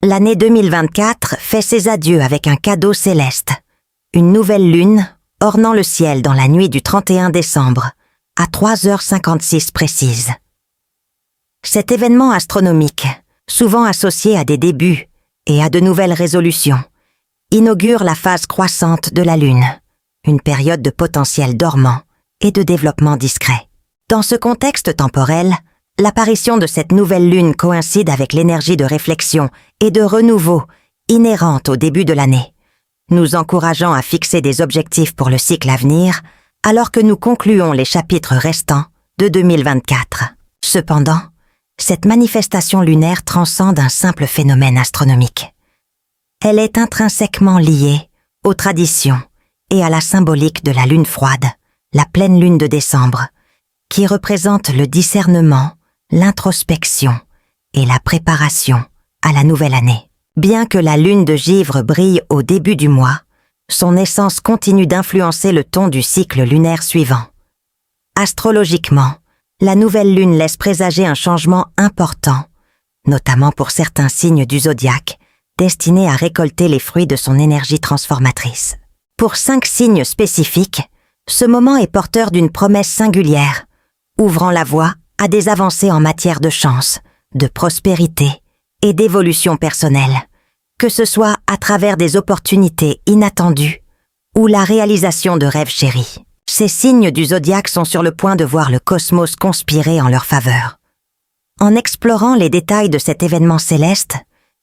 L'année 2024 fait ses adieux avec un cadeau céleste. Une nouvelle lune ornant le ciel dans la nuit du 31 décembre, à 3h56 précises. Cet événement astronomique, souvent associé à des débuts et à de nouvelles résolutions, inaugure la phase croissante de la Lune, une période de potentiel dormant et de développement discret. Dans ce contexte temporel, l'apparition de cette nouvelle Lune coïncide avec l'énergie de réflexion et de renouveau inhérente au début de l'année, nous encourageant à fixer des objectifs pour le cycle à venir, alors que nous concluons les chapitres restants de 2024. Cependant, cette manifestation lunaire transcende un simple phénomène astronomique. Elle est intrinsèquement liée aux traditions et à la symbolique de la lune froide, la pleine lune de décembre, qui représente le discernement, l'introspection et la préparation à la nouvelle année. Bien que la lune de givre brille au début du mois, son essence continue d'influencer le ton du cycle lunaire suivant. Astrologiquement, la nouvelle lune laisse présager un changement important, notamment pour certains signes du zodiaque, destinés à récolter les fruits de son énergie transformatrice. Pour 5 signes spécifiques, ce moment est porteur d'une promesse singulière, ouvrant la voie à des avancées en matière de chance, de prospérité et d'évolution personnelle, que ce soit à travers des opportunités inattendues ou la réalisation de rêves chéris. Ces signes du zodiaque sont sur le point de voir le cosmos conspirer en leur faveur. En explorant les détails de cet événement céleste,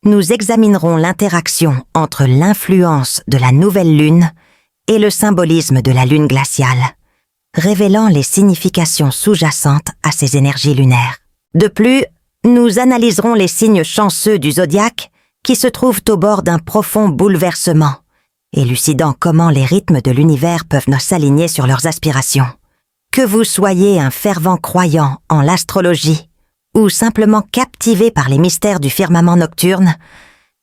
nous examinerons l'interaction entre l'influence de la nouvelle lune et le symbolisme de la lune glaciale, révélant les significations sous-jacentes à ces énergies lunaires. De plus, nous analyserons les signes chanceux du zodiaque qui se trouvent au bord d'un profond bouleversement, élucidant comment les rythmes de l'univers peuvent s'aligner sur leurs aspirations. Que vous soyez un fervent croyant en l'astrologie ou simplement captivé par les mystères du firmament nocturne,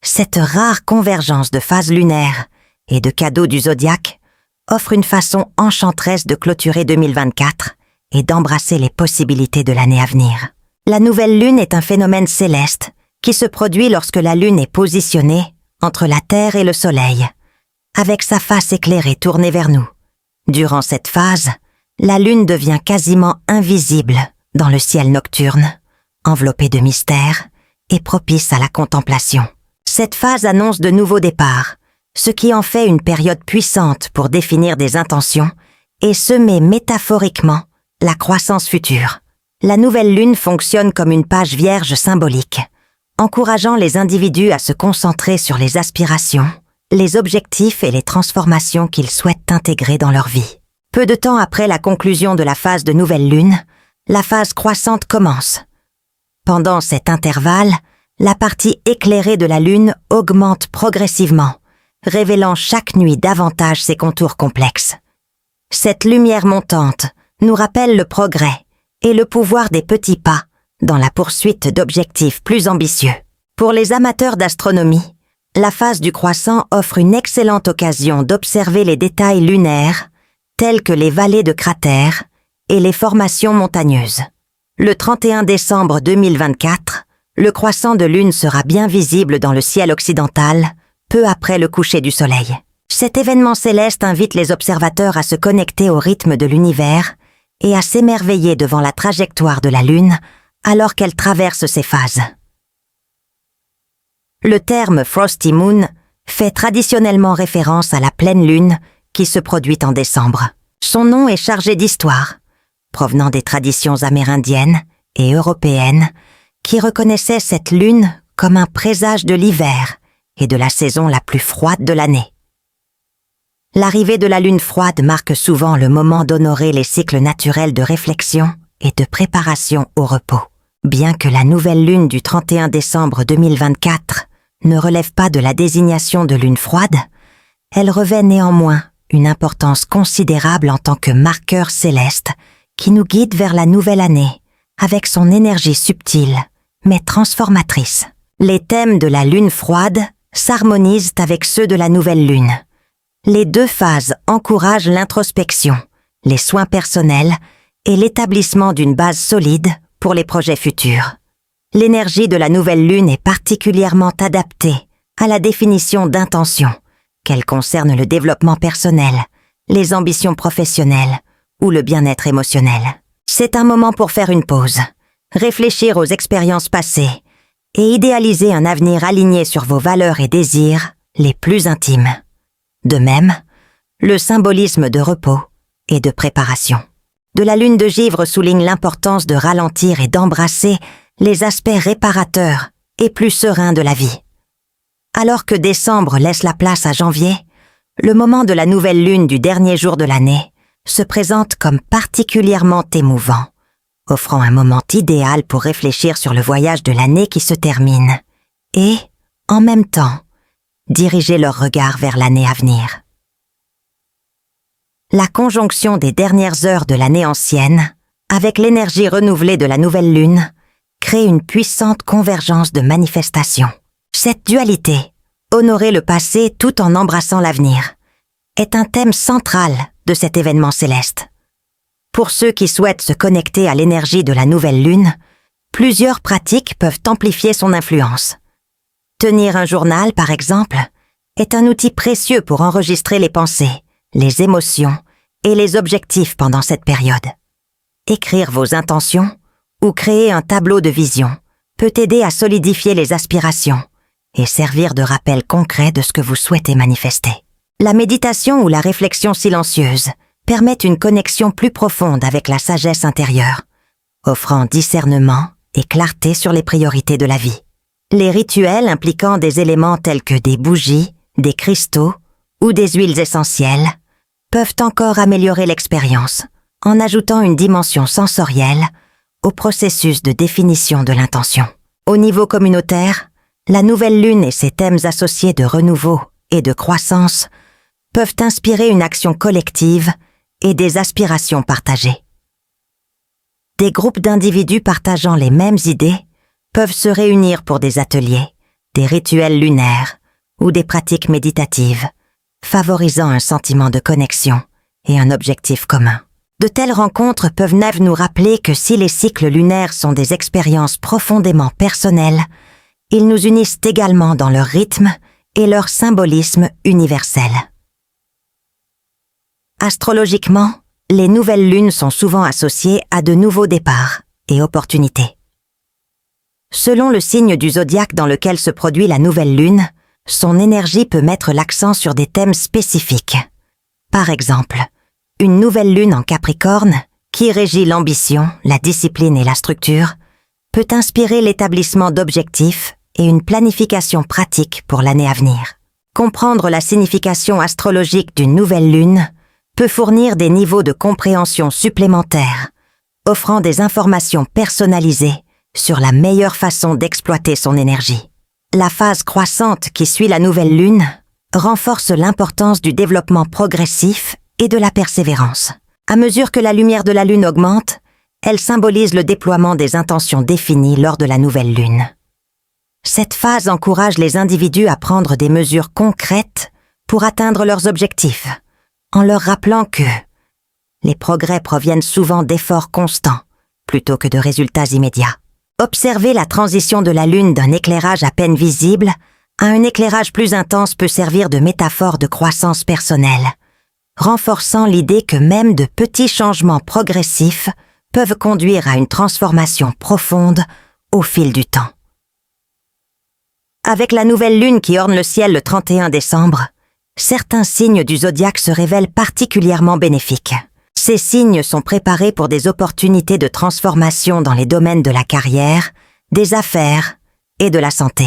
cette rare convergence de phases lunaires et de cadeaux du zodiaque offre une façon enchanteresse de clôturer 2024 et d'embrasser les possibilités de l'année à venir. La nouvelle lune est un phénomène céleste qui se produit lorsque la lune est positionnée entre la Terre et le Soleil, avec sa face éclairée tournée vers nous. Durant cette phase, la lune devient quasiment invisible dans le ciel nocturne, enveloppée de mystère et propice à la contemplation. Cette phase annonce de nouveaux départs, ce qui en fait une période puissante pour définir des intentions et semer métaphoriquement la croissance future. La nouvelle lune fonctionne comme une page vierge symbolique, encourageant les individus à se concentrer sur les aspirations, les objectifs et les transformations qu'ils souhaitent intégrer dans leur vie. Peu de temps après la conclusion de la phase de nouvelle lune, la phase croissante commence. Pendant cet intervalle, la partie éclairée de la lune augmente progressivement, révélant chaque nuit davantage ses contours complexes. Cette lumière montante nous rappelle le progrès et le pouvoir des petits pas dans la poursuite d'objectifs plus ambitieux. Pour les amateurs d'astronomie, la phase du croissant offre une excellente occasion d'observer les détails lunaires, tels que les vallées de cratères et les formations montagneuses. Le 31 décembre 2024, le croissant de lune sera bien visible dans le ciel occidental, peu après le coucher du soleil. Cet événement céleste invite les observateurs à se connecter au rythme de l'univers et à s'émerveiller devant la trajectoire de la lune alors qu'elle traverse ses phases. Le terme Frosty Moon fait traditionnellement référence à la pleine lune qui se produit en décembre. Son nom est chargé d'histoire, provenant des traditions amérindiennes et européennes qui reconnaissaient cette lune comme un présage de l'hiver et de la saison la plus froide de l'année. L'arrivée de la lune froide marque souvent le moment d'honorer les cycles naturels de réflexion et de préparation au repos. Bien que la nouvelle lune du 31 décembre 2024 ne relève pas de la désignation de lune froide, elle revêt néanmoins une importance considérable en tant que marqueur céleste qui nous guide vers la nouvelle année avec son énergie subtile mais transformatrice. Les thèmes de la lune froide s'harmonisent avec ceux de la nouvelle lune. Les deux phases encouragent l'introspection, les soins personnels et l'établissement d'une base solide pour les projets futurs. l'énergie de la nouvelle lune est particulièrement adaptée à la définition d'intentions, qu'elles concernent le développement personnel, les ambitions professionnelles ou le bien-être émotionnel. C'est un moment pour faire une pause, réfléchir aux expériences passées et idéaliser un avenir aligné sur vos valeurs et désirs les plus intimes. De même, le symbolisme de repos et de préparation de la lune de Givre souligne l'importance de ralentir et d'embrasser les aspects réparateurs et plus sereins de la vie. Alors que décembre laisse la place à janvier, le moment de la nouvelle lune du dernier jour de l'année se présente comme particulièrement émouvant, offrant un moment idéal pour réfléchir sur le voyage de l'année qui se termine et, en même temps, diriger leur regard vers l'année à venir. La conjonction des dernières heures de l'année ancienne, avec l'énergie renouvelée de la nouvelle lune, crée une puissante convergence de manifestations. Cette dualité, honorer le passé tout en embrassant l'avenir, est un thème central de cet événement céleste. Pour ceux qui souhaitent se connecter à l'énergie de la nouvelle lune, plusieurs pratiques peuvent amplifier son influence. Tenir un journal, par exemple, est un outil précieux pour enregistrer les pensées, les émotions et les objectifs pendant cette période. Écrire vos intentions ou créer un tableau de vision peut aider à solidifier les aspirations et servir de rappel concret de ce que vous souhaitez manifester. La méditation ou la réflexion silencieuse permettent une connexion plus profonde avec la sagesse intérieure, offrant discernement et clarté sur les priorités de la vie. Les rituels impliquant des éléments tels que des bougies, des cristaux ou des huiles essentielles peuvent encore améliorer l'expérience en ajoutant une dimension sensorielle au processus de définition de l'intention. Au niveau communautaire, la nouvelle lune et ses thèmes associés de renouveau et de croissance peuvent inspirer une action collective et des aspirations partagées. Des groupes d'individus partageant les mêmes idées peuvent se réunir pour des ateliers, des rituels lunaires ou des pratiques méditatives, favorisant un sentiment de connexion et un objectif commun. De telles rencontres peuvent nous rappeler que si les cycles lunaires sont des expériences profondément personnelles, ils nous unissent également dans leur rythme et leur symbolisme universel. Astrologiquement, les nouvelles lunes sont souvent associées à de nouveaux départs et opportunités. Selon le signe du zodiaque dans lequel se produit la nouvelle lune, son énergie peut mettre l'accent sur des thèmes spécifiques. Par exemple, une nouvelle lune en Capricorne, qui régit l'ambition, la discipline et la structure, peut inspirer l'établissement d'objectifs et une planification pratique pour l'année à venir. Comprendre la signification astrologique d'une nouvelle lune peut fournir des niveaux de compréhension supplémentaires, offrant des informations personnalisées sur la meilleure façon d'exploiter son énergie. La phase croissante qui suit la nouvelle lune renforce l'importance du développement progressif et de la persévérance. À mesure que la lumière de la lune augmente, elle symbolise le déploiement des intentions définies lors de la nouvelle lune. Cette phase encourage les individus à prendre des mesures concrètes pour atteindre leurs objectifs, en leur rappelant que les progrès proviennent souvent d'efforts constants plutôt que de résultats immédiats. Observer la transition de la lune d'un éclairage à peine visible à un éclairage plus intense peut servir de métaphore de croissance personnelle, renforçant l'idée que même de petits changements progressifs peuvent conduire à une transformation profonde au fil du temps. Avec la nouvelle lune qui orne le ciel le 31 décembre, certains signes du zodiaque se révèlent particulièrement bénéfiques. Ces signes sont préparés pour des opportunités de transformation dans les domaines de la carrière, des affaires et de la santé.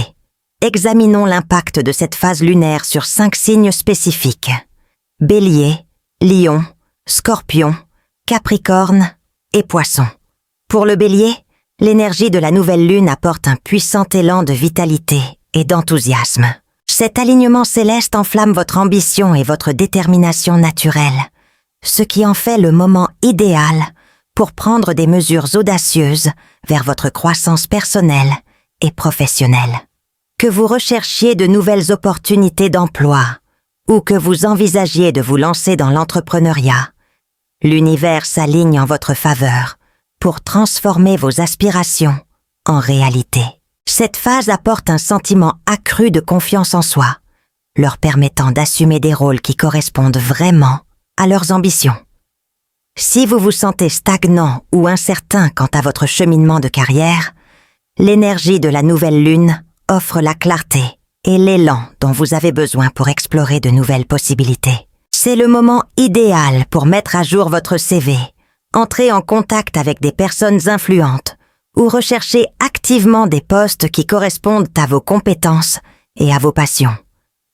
Examinons l'impact de cette phase lunaire sur 5 signes spécifiques. Bélier, Lion, Scorpion, Capricorne et Poisson. Pour le Bélier, l'énergie de la nouvelle lune apporte un puissant élan de vitalité et d'enthousiasme. Cet alignement céleste enflamme votre ambition et votre détermination naturelle, ce qui en fait le moment idéal pour prendre des mesures audacieuses vers votre croissance personnelle et professionnelle. Que vous recherchiez de nouvelles opportunités d'emploi ou que vous envisagiez de vous lancer dans l'entrepreneuriat, l'univers s'aligne en votre faveur pour transformer vos aspirations En réalité, cette phase apporte un sentiment accru de confiance en soi, leur permettant d'assumer des rôles qui correspondent vraiment à leurs ambitions. Si vous vous sentez stagnant ou incertain quant à votre cheminement de carrière, l'énergie de la nouvelle lune offre la clarté et l'élan dont vous avez besoin pour explorer de nouvelles possibilités. C'est le moment idéal pour mettre à jour votre CV, entrer en contact avec des personnes influentes ou rechercher activement des postes qui correspondent à vos compétences et à vos passions.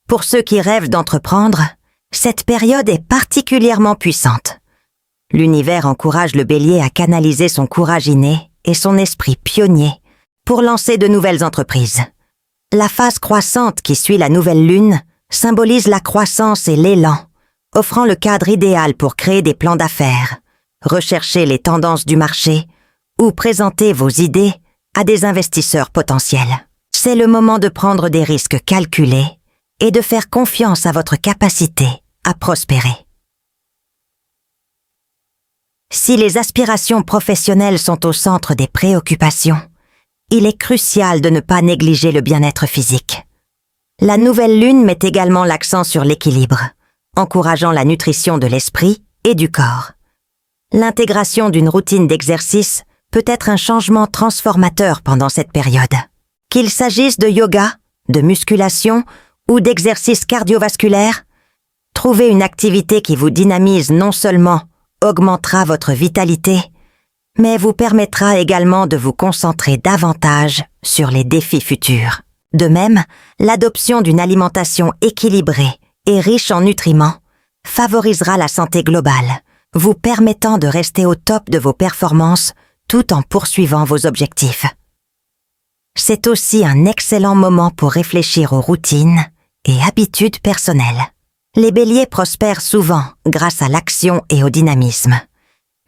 Pour ceux qui rêvent d'entreprendre, cette période est particulièrement puissante. L'univers encourage le Bélier à canaliser son courage inné et son esprit pionnier pour lancer de nouvelles entreprises. La phase croissante qui suit la nouvelle lune symbolise la croissance et l'élan, offrant le cadre idéal pour créer des plans d'affaires, rechercher les tendances du marché ou présenter vos idées à des investisseurs potentiels. C'est le moment de prendre des risques calculés et de faire confiance à votre capacité à prospérer. Si les aspirations professionnelles sont au centre des préoccupations, il est crucial de ne pas négliger le bien-être physique. La nouvelle lune met également l'accent sur l'équilibre, encourageant la nutrition de l'esprit et du corps. L'intégration d'une routine d'exercice peut être un changement transformateur pendant cette période. Qu'il s'agisse de yoga, de musculation ou d'exercices cardiovasculaires, trouver une activité qui vous dynamise non seulement augmentera votre vitalité, mais vous permettra également de vous concentrer davantage sur les défis futurs. De même, l'adoption d'une alimentation équilibrée et riche en nutriments favorisera la santé globale, vous permettant de rester au top de vos performances tout en poursuivant vos objectifs. C'est aussi un excellent moment pour réfléchir aux routines et habitudes personnelles. Les béliers prospèrent souvent grâce à l'action et au dynamisme.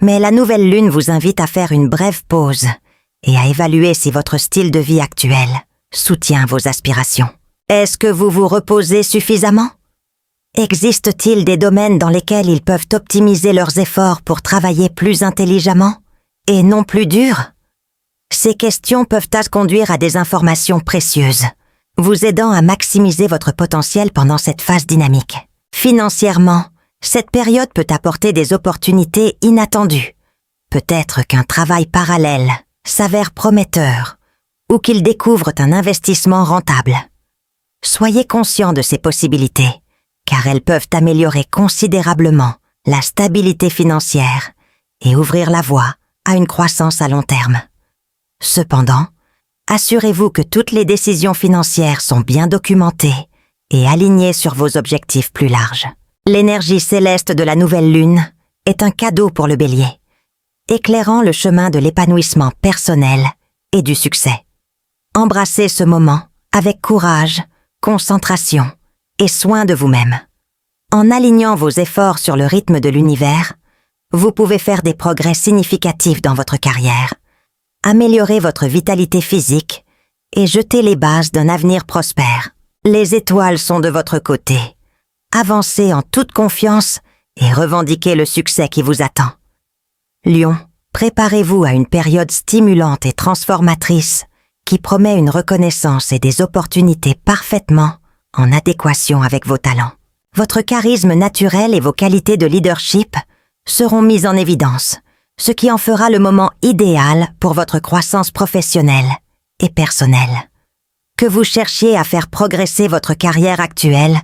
Mais la nouvelle lune vous invite à faire une brève pause et à évaluer si votre style de vie actuel soutient vos aspirations. Est-ce que vous vous reposez suffisamment? Existe-t-il des domaines dans lesquels ils peuvent optimiser leurs efforts pour travailler plus intelligemment et non plus dur? Ces questions peuvent conduire à des informations précieuses, vous aidant à maximiser votre potentiel pendant cette phase dynamique. Financièrement, cette période peut apporter des opportunités inattendues. Peut-être qu'un travail parallèle s'avère prometteur ou qu'il découvre un investissement rentable. Soyez conscient de ces possibilités, car elles peuvent améliorer considérablement la stabilité financière et ouvrir la voie à une croissance à long terme. Cependant, assurez-vous que toutes les décisions financières sont bien documentées et alignées sur vos objectifs plus larges. L'énergie céleste de la nouvelle lune est un cadeau pour le bélier, éclairant le chemin de l'épanouissement personnel et du succès. Embrassez ce moment avec courage, concentration et soin de vous-même. En alignant vos efforts sur le rythme de l'univers, vous pouvez faire des progrès significatifs dans votre carrière, améliorer votre vitalité physique et jeter les bases d'un avenir prospère. Les étoiles sont de votre côté. Avancez en toute confiance et revendiquez le succès qui vous attend. Lion, préparez-vous à une période stimulante et transformatrice qui promet une reconnaissance et des opportunités parfaitement en adéquation avec vos talents. Votre charisme naturel et vos qualités de leadership seront mises en évidence, ce qui en fera le moment idéal pour votre croissance professionnelle et personnelle. Que vous cherchiez à faire progresser votre carrière actuelle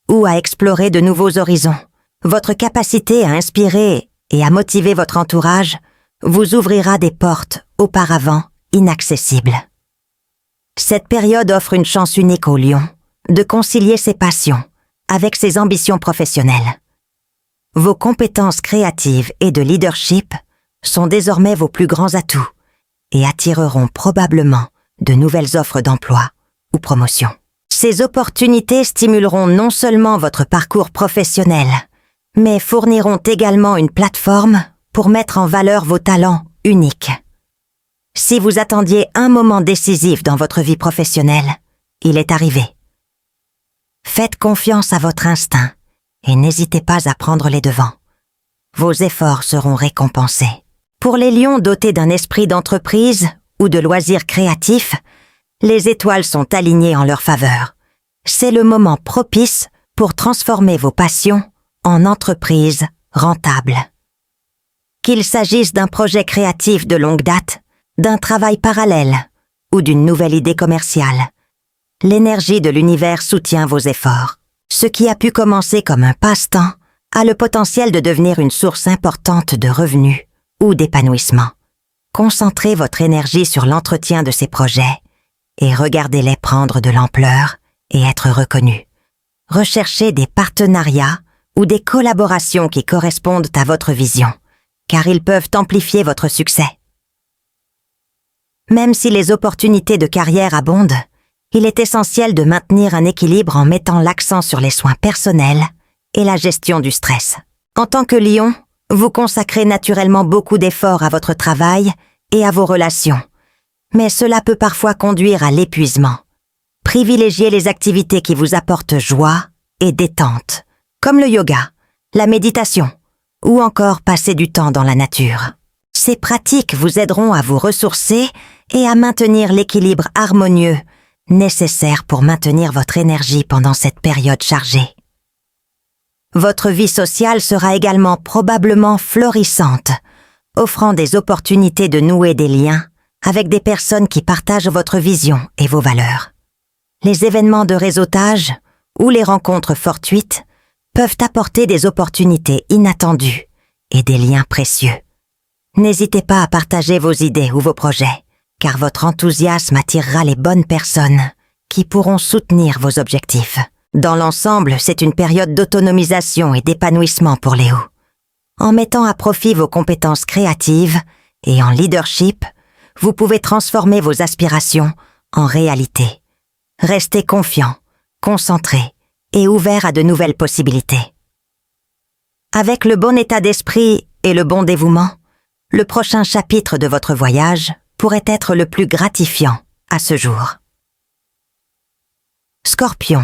ou à explorer de nouveaux horizons, votre capacité à inspirer et à motiver votre entourage vous ouvrira des portes auparavant inaccessibles. Cette période offre une chance unique au lion de concilier ses passions avec ses ambitions professionnelles. Vos compétences créatives et de leadership sont désormais vos plus grands atouts et attireront probablement de nouvelles offres d'emploi ou promotion. Ces opportunités stimuleront non seulement votre parcours professionnel, mais fourniront également une plateforme pour mettre en valeur vos talents uniques. Si vous attendiez un moment décisif dans votre vie professionnelle, il est arrivé. Faites confiance à votre instinct et n'hésitez pas à prendre les devants. Vos efforts seront récompensés. Pour les lions dotés d'un esprit d'entreprise ou de loisirs créatifs, les étoiles sont alignées en leur faveur. C'est le moment propice pour transformer vos passions en entreprises rentables. Qu'il s'agisse d'un projet créatif de longue date, d'un travail parallèle ou d'une nouvelle idée commerciale, l'énergie de l'univers soutient vos efforts. Ce qui a pu commencer comme un passe-temps a le potentiel de devenir une source importante de revenus ou d'épanouissement. Concentrez votre énergie sur l'entretien de ces projets et regardez-les prendre de l'ampleur et être reconnus. Recherchez des partenariats ou des collaborations qui correspondent à votre vision, car ils peuvent amplifier votre succès. Même si les opportunités de carrière abondent, il est essentiel de maintenir un équilibre en mettant l'accent sur les soins personnels et la gestion du stress. En tant que lion, vous consacrez naturellement beaucoup d'efforts à votre travail et à vos relations, mais cela peut parfois conduire à l'épuisement. Privilégiez les activités qui vous apportent joie et détente, comme le yoga, la méditation ou encore passer du temps dans la nature. Ces pratiques vous aideront à vous ressourcer et à maintenir l'équilibre harmonieux nécessaire pour maintenir votre énergie pendant cette période chargée. Votre vie sociale sera également probablement florissante, offrant des opportunités de nouer des liens avec des personnes qui partagent votre vision et vos valeurs. Les événements de réseautage ou les rencontres fortuites peuvent apporter des opportunités inattendues et des liens précieux. N'hésitez pas à partager vos idées ou vos projets, car votre enthousiasme attirera les bonnes personnes qui pourront soutenir vos objectifs. Dans l'ensemble, c'est une période d'autonomisation et d'épanouissement pour Léo. En mettant à profit vos compétences créatives et en leadership, vous pouvez transformer vos aspirations en réalité. Restez confiant, concentré et ouvert à de nouvelles possibilités. Avec le bon état d'esprit et le bon dévouement, le prochain chapitre de votre voyage pourrait être le plus gratifiant à ce jour. Scorpion,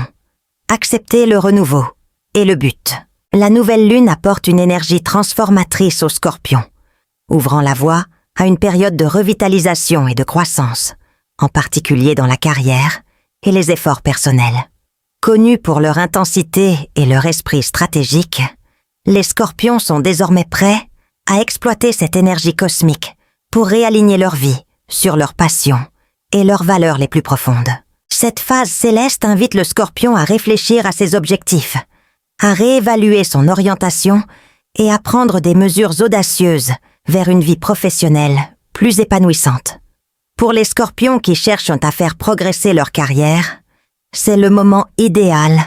acceptez le renouveau et le but. La nouvelle lune apporte une énergie transformatrice au Scorpion, ouvrant la voie à une période de revitalisation et de croissance, en particulier dans la carrière et les efforts personnels. Connus pour leur intensité et leur esprit stratégique, les Scorpions sont désormais prêts à exploiter cette énergie cosmique pour réaligner leur vie sur leurs passions et leurs valeurs les plus profondes. Cette phase céleste invite le Scorpion à réfléchir à ses objectifs, à réévaluer son orientation et à prendre des mesures audacieuses vers une vie professionnelle plus épanouissante. Pour les Scorpions qui cherchent à faire progresser leur carrière, c'est le moment idéal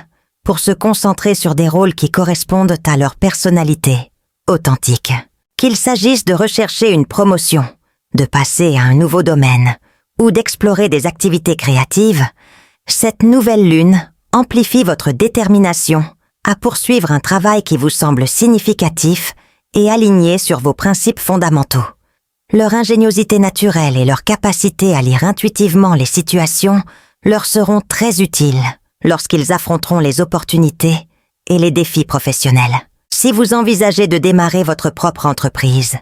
pour se concentrer sur des rôles qui correspondent à leur personnalité authentique. Qu'il s'agisse de rechercher une promotion, de passer à un nouveau domaine ou d'explorer des activités créatives, cette nouvelle lune amplifie votre détermination à poursuivre un travail qui vous semble significatif et aligné sur vos principes fondamentaux. Leur ingéniosité naturelle et leur capacité à lire intuitivement les situations leur seront très utiles lorsqu'ils affronteront les opportunités et les défis professionnels. Si vous envisagez de démarrer votre propre entreprise,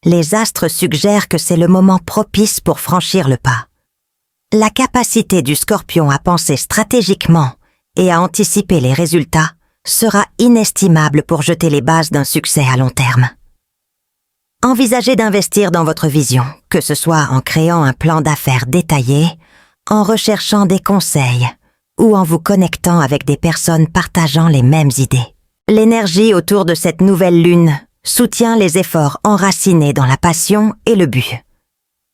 les astres suggèrent que c'est le moment propice pour franchir le pas. La capacité du Scorpion à penser stratégiquement et à anticiper les résultats sera inestimable pour jeter les bases d'un succès à long terme. Envisagez d'investir dans votre vision, que ce soit en créant un plan d'affaires détaillé, en recherchant des conseils ou en vous connectant avec des personnes partageant les mêmes idées. L'énergie autour de cette nouvelle lune soutient les efforts enracinés dans la passion et le but.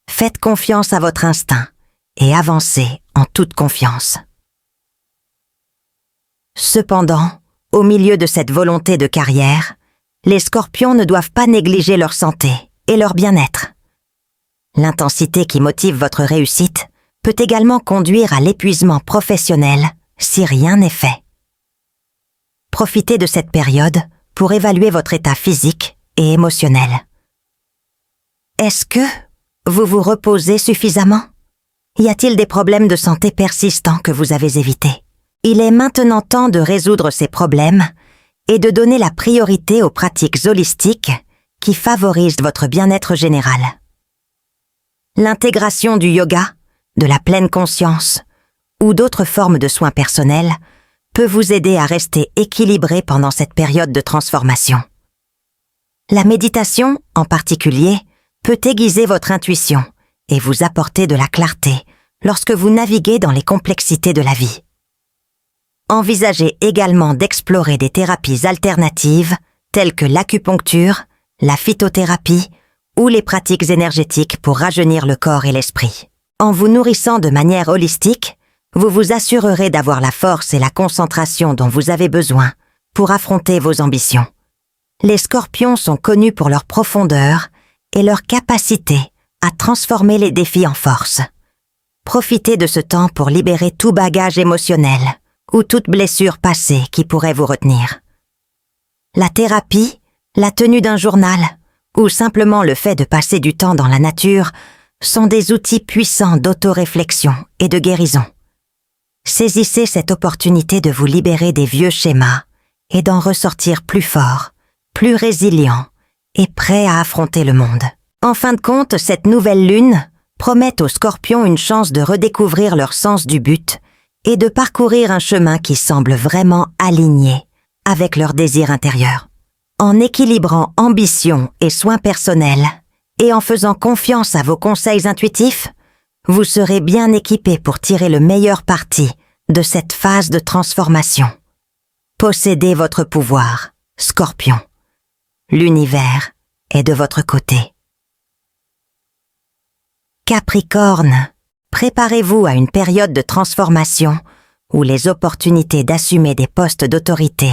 Faites confiance à votre instinct et avancez en toute confiance. Cependant, au milieu de cette volonté de carrière, les Scorpions ne doivent pas négliger leur santé et leur bien-être. L'intensité qui motive votre réussite peut également conduire à l'épuisement professionnel si rien n'est fait. Profitez de cette période pour évaluer votre état physique et émotionnel. Est-ce que vous vous reposez suffisamment? Y a-t-il des problèmes de santé persistants que vous avez évités? Il est maintenant temps de résoudre ces problèmes et de donner la priorité aux pratiques holistiques qui favorisent votre bien-être général. L'intégration du yoga, de la pleine conscience ou d'autres formes de soins personnels peut vous aider à rester équilibré pendant cette période de transformation. La méditation, en particulier, peut aiguiser votre intuition et vous apporter de la clarté lorsque vous naviguez dans les complexités de la vie. Envisagez également d'explorer des thérapies alternatives telles que l'acupuncture, la phytothérapie ou les pratiques énergétiques pour rajeunir le corps et l'esprit. En vous nourrissant de manière holistique, vous vous assurerez d'avoir la force et la concentration dont vous avez besoin pour affronter vos ambitions. Les scorpions sont connus pour leur profondeur et leur capacité à transformer les défis en force. Profitez de ce temps pour libérer tout bagage émotionnel ou toute blessure passée qui pourrait vous retenir. La thérapie, la tenue d'un journal ou simplement le fait de passer du temps dans la nature sont des outils puissants d'autoréflexion et de guérison. Saisissez cette opportunité de vous libérer des vieux schémas et d'en ressortir plus fort, plus résilient et prêt à affronter le monde. En fin de compte, cette nouvelle lune promet aux Scorpions une chance de redécouvrir leur sens du but et de parcourir un chemin qui semble vraiment aligné avec leur désir intérieur. En équilibrant ambition et soins personnels et en faisant confiance à vos conseils intuitifs, vous serez bien équipé pour tirer le meilleur parti de cette phase de transformation. Possédez votre pouvoir, Scorpion. L'univers est de votre côté. Capricorne, préparez-vous à une période de transformation où les opportunités d'assumer des postes d'autorité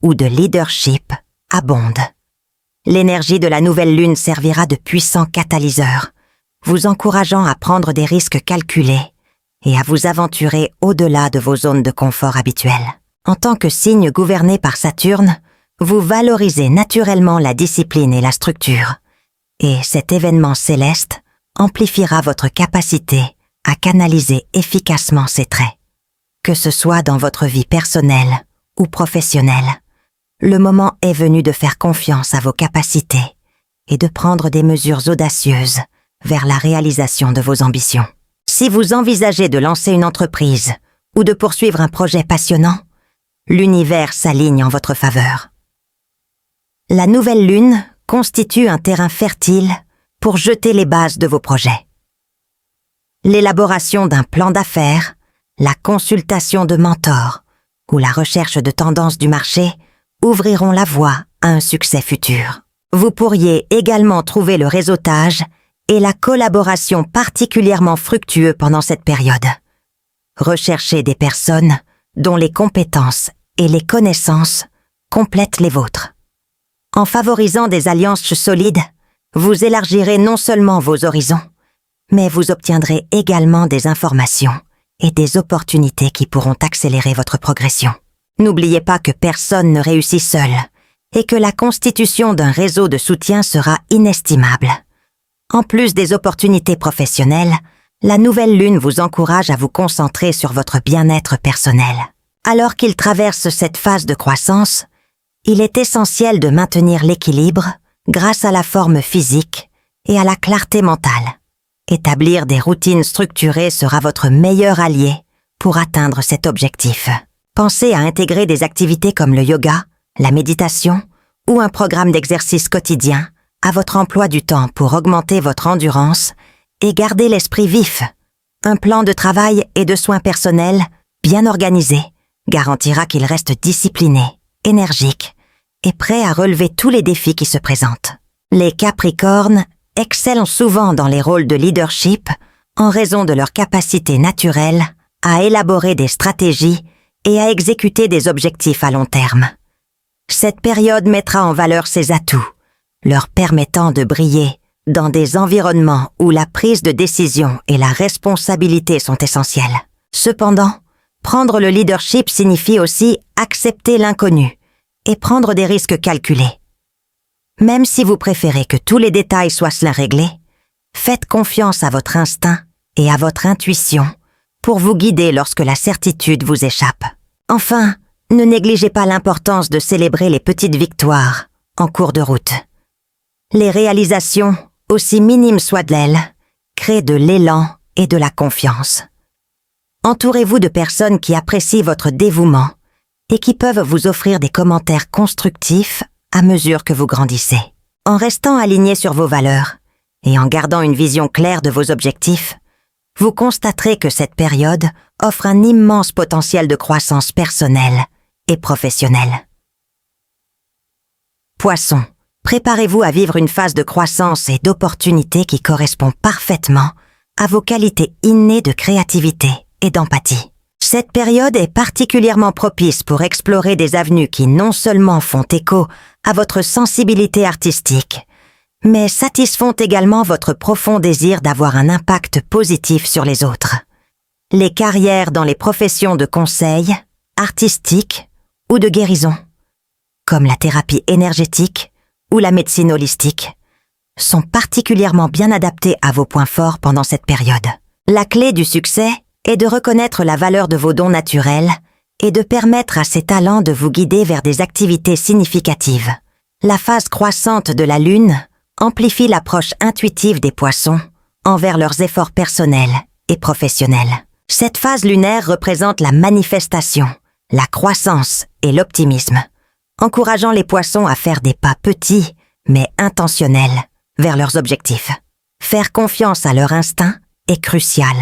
ou de leadership abondent. L'énergie de la nouvelle lune servira de puissant catalyseur, vous encourageant à prendre des risques calculés et à vous aventurer au-delà de vos zones de confort habituelles. En tant que signe gouverné par Saturne, vous valorisez naturellement la discipline et la structure, et cet événement céleste amplifiera votre capacité à canaliser efficacement ces traits. Que ce soit dans votre vie personnelle ou professionnelle, le moment est venu de faire confiance à vos capacités et de prendre des mesures audacieuses vers la réalisation de vos ambitions. Si vous envisagez de lancer une entreprise ou de poursuivre un projet passionnant, l'univers s'aligne en votre faveur. La nouvelle lune constitue un terrain fertile pour jeter les bases de vos projets. L'élaboration d'un plan d'affaires, la consultation de mentors ou la recherche de tendances du marché ouvriront la voie à un succès futur. Vous pourriez également trouver le réseautage et la collaboration particulièrement fructueux pendant cette période. Recherchez des personnes dont les compétences et les connaissances complètent les vôtres. En favorisant des alliances solides, vous élargirez non seulement vos horizons, mais vous obtiendrez également des informations et des opportunités qui pourront accélérer votre progression. N'oubliez pas que personne ne réussit seul et que la constitution d'un réseau de soutien sera inestimable. En plus des opportunités professionnelles, la nouvelle lune vous encourage à vous concentrer sur votre bien-être personnel. Alors qu'il traverse cette phase de croissance, il est essentiel de maintenir l'équilibre grâce à la forme physique et à la clarté mentale. Établir des routines structurées sera votre meilleur allié pour atteindre cet objectif. Pensez à intégrer des activités comme le yoga, la méditation ou un programme d'exercice quotidien à votre emploi du temps pour augmenter votre endurance et garder l'esprit vif. Un plan de travail et de soins personnels bien organisé garantira qu'il reste discipliné, énergique et prêt à relever tous les défis qui se présentent. Les Capricornes excellent souvent dans les rôles de leadership en raison de leur capacité naturelle à élaborer des stratégies et à exécuter des objectifs à long terme. Cette période mettra en valeur ces atouts, leur permettant de briller dans des environnements où la prise de décision et la responsabilité sont essentielles. Cependant, prendre le leadership signifie aussi accepter l'inconnu et prendre des risques calculés. Même si vous préférez que tous les détails soient réglés, faites confiance à votre instinct et à votre intuition pour vous guider lorsque la certitude vous échappe. Enfin, ne négligez pas l'importance de célébrer les petites victoires en cours de route. Les réalisations, aussi minimes soient-elles, crée de l'élan et de la confiance. Entourez-vous de personnes qui apprécient votre dévouement et qui peuvent vous offrir des commentaires constructifs à mesure que vous grandissez. En restant aligné sur vos valeurs et en gardant une vision claire de vos objectifs, vous constaterez que cette période offre un immense potentiel de croissance personnelle et professionnelle. Poissons, préparez-vous à vivre une phase de croissance et d'opportunité qui correspond parfaitement à vos qualités innées de créativité et d'empathie. Cette période est particulièrement propice pour explorer des avenues qui non seulement font écho à votre sensibilité artistique, mais satisfont également votre profond désir d'avoir un impact positif sur les autres. Les carrières dans les professions de conseil, artistiques ou de guérison, comme la thérapie énergétique ou la médecine holistique, sont particulièrement bien adaptées à vos points forts pendant cette période. La clé du succès est de reconnaître la valeur de vos dons naturels et de permettre à ces talents de vous guider vers des activités significatives. La phase croissante de la Lune amplifie l'approche intuitive des poissons envers leurs efforts personnels et professionnels. Cette phase lunaire représente la manifestation, la croissance et l'optimisme, encourageant les poissons à faire des pas petits mais intentionnels vers leurs objectifs. Faire confiance à leur instinct est crucial,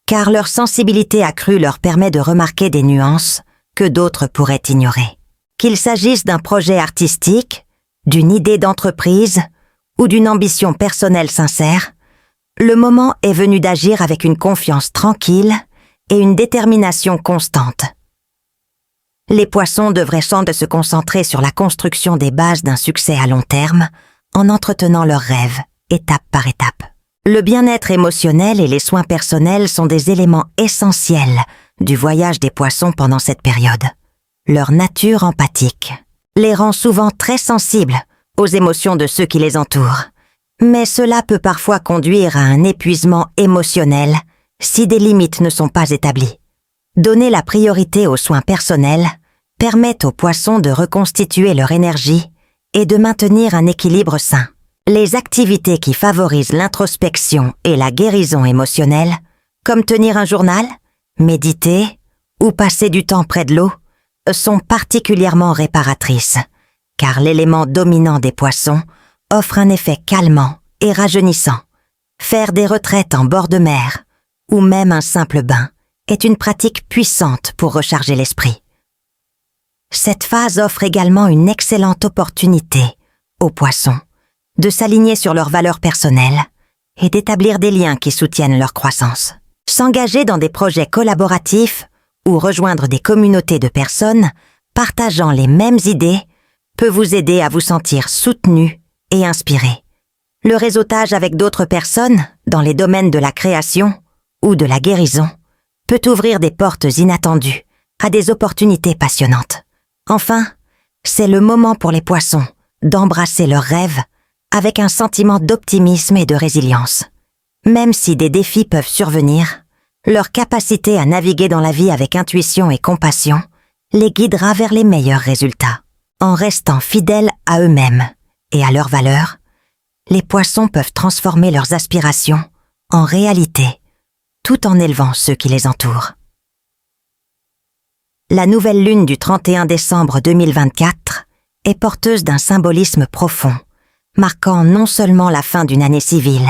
car leur sensibilité accrue leur permet de remarquer des nuances que d'autres pourraient ignorer. Qu'il s'agisse d'un projet artistique, d'une idée d'entreprise ou d'une ambition personnelle sincère, le moment est venu d'agir avec une confiance tranquille et une détermination constante. Les poissons devraient tenter de se concentrer sur la construction des bases d'un succès à long terme en entretenant leurs rêves, étape par étape. Le bien-être émotionnel et les soins personnels sont des éléments essentiels du voyage des poissons pendant cette période. Leur nature empathique les rend souvent très sensibles aux émotions de ceux qui les entourent, mais cela peut parfois conduire à un épuisement émotionnel si des limites ne sont pas établies. Donner la priorité aux soins personnels permet aux poissons de reconstituer leur énergie et de maintenir un équilibre sain. Les activités qui favorisent l'introspection et la guérison émotionnelle, comme tenir un journal, méditer ou passer du temps près de l'eau, sont particulièrement réparatrices, car l'élément dominant des poissons offre un effet calmant et rajeunissant. Faire des retraites en bord de mer ou même un simple bain est une pratique puissante pour recharger l'esprit. Cette phase offre également une excellente opportunité aux poissons de s'aligner sur leurs valeurs personnelles et d'établir des liens qui soutiennent leur croissance. S'engager dans des projets collaboratifs ou rejoindre des communautés de personnes partageant les mêmes idées peut vous aider à vous sentir soutenu et inspiré. Le réseautage avec d'autres personnes dans les domaines de la création ou de la guérison peut ouvrir des portes inattendues à des opportunités passionnantes. Enfin, c'est le moment pour les poissons d'embrasser leurs rêves avec un sentiment d'optimisme et de résilience. Même si des défis peuvent survenir, leur capacité à naviguer dans la vie avec intuition et compassion les guidera vers les meilleurs résultats. En restant fidèles à eux-mêmes et à leurs valeurs, les poissons peuvent transformer leurs aspirations en réalité, tout en élevant ceux qui les entourent. La nouvelle lune du 31 décembre 2024 est porteuse d'un symbolisme profond, marquant non seulement la fin d'une année civile,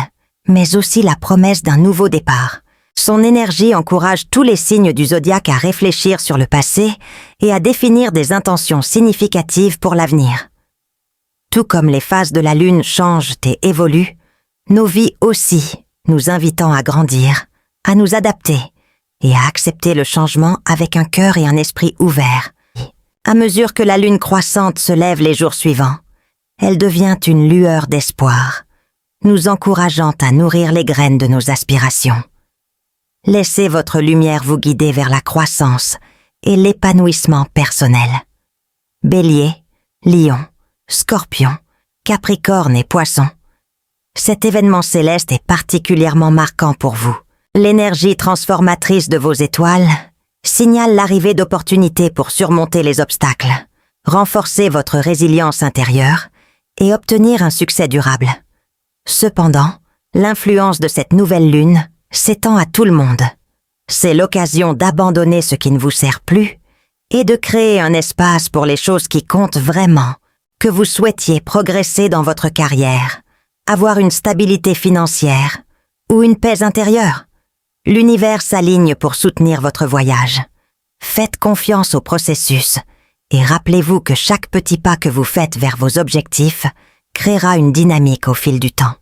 mais aussi la promesse d'un nouveau départ. Son énergie encourage tous les signes du zodiaque à réfléchir sur le passé et à définir des intentions significatives pour l'avenir. Tout comme les phases de la lune changent et évoluent, nos vies aussi, nous invitant à grandir, à nous adapter et à accepter le changement avec un cœur et un esprit ouverts. À mesure que la lune croissante se lève les jours suivants, elle devient une lueur d'espoir, nous encourageant à nourrir les graines de nos aspirations. Laissez votre lumière vous guider vers la croissance et l'épanouissement personnel. Bélier, Lion, Scorpion, Capricorne et Poisson. Cet événement céleste est particulièrement marquant pour vous. L'énergie transformatrice de vos étoiles signale l'arrivée d'opportunités pour surmonter les obstacles, renforcer votre résilience intérieure et obtenir un succès durable. Cependant, L'influence de cette nouvelle lune s'étend à tout le monde. C'est l'occasion d'abandonner ce qui ne vous sert plus et de créer un espace pour les choses qui comptent vraiment, que vous souhaitiez progresser dans votre carrière, avoir une stabilité financière ou une paix intérieure. L'univers s'aligne pour soutenir votre voyage. Faites confiance au processus et rappelez-vous que chaque petit pas que vous faites vers vos objectifs créera une dynamique au fil du temps.